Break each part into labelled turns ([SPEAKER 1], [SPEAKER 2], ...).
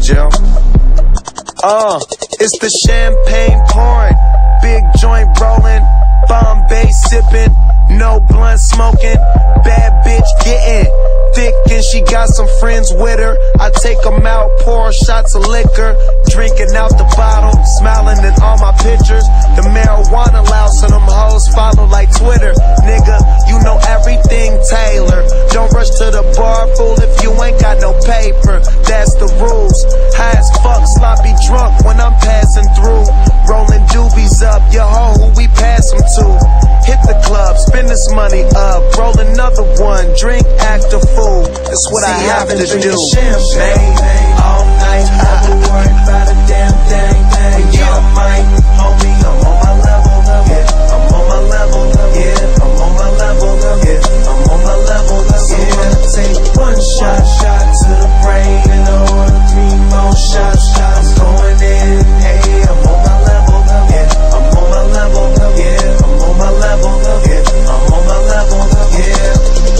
[SPEAKER 1] Jill. It's the champagne pouring, big joint rolling, Bombay sipping, no blunt smoking, bad bitch getting thick and she got some friends with her. I take them out, pour shots of liquor, drinking out the bottle, smiling in all my pictures. The marijuana louse and them hoes follow like Twitter. Nigga, you know everything Taylor. Don't rush to the bar, fool, if you ain't got no paper. That's the rules. High as fuck, sloppy drunk when I'm passing through. Rolling doobies up, your hoe who we pass them to. Hit the club, spend this money up, roll another one, drink, act a fool. That's what I have to do.
[SPEAKER 2] Champagne all night, never worry about a damn thing. Yeah, I might, homie, I'm on my level. Yeah, I'm on my level. Yeah, I'm on my level. Yeah, I'm on my level. Yeah, take one shot to the brain and order 3 more shots. I'm going in, hey, I'm on my level. Yeah, I'm on my level. Yeah, I'm on my level. Yeah, I'm on my level. Yeah.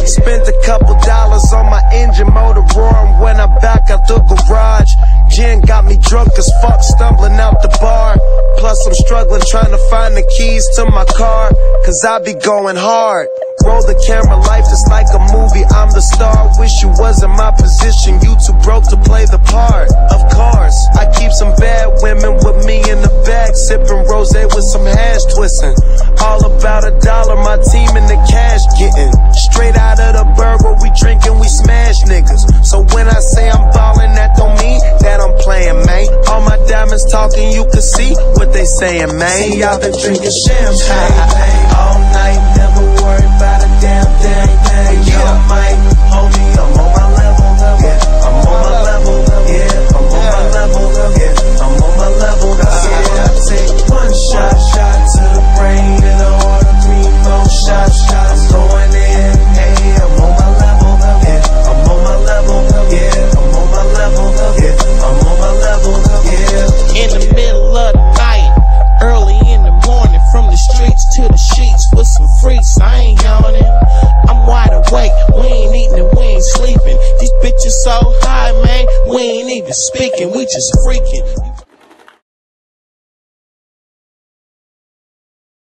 [SPEAKER 1] Spent a couple dollars on my engine motor roaring when I back out the garage. Gin got me drunk as fuck, stumbling out the bar. Plus I'm struggling trying to find the keys to my car, cause I be going hard. Roll the camera, life is like a movie, I'm the star. Wish you was in my position, you too broke to play the part. Of course, I keep some bad women with me in the bag, sipping rosé with some hash twisting. All about $1, my team in the cash getting. Straight out of the burger, we drinking, we smash niggas. So when I say I'm ballin', that don't mean that I'm playing, man. All my diamonds talking, you can see what they saying, man.
[SPEAKER 2] See, I've been drinking champagne all night, never worry about a damn thing. Yeah, I might, homie, I'm on my level. Yeah, I'm on my level. Yeah, I'm on my level. Yeah, I'm on my level. Yeah, I take one shot to the brain and order 3 more shots. I'm going in, hey, I'm on my level. Yeah, I'm on my level. Yeah, I'm on my level. Yeah, I'm on my level. Yeah.
[SPEAKER 3] In the middle of the night, early in the morning, from the streets to the sheets with some freaks, I ain't yawning. I'm wide awake, we ain't eating and we ain't sleeping. These bitches so high, man, we ain't even speaking, we just freaking.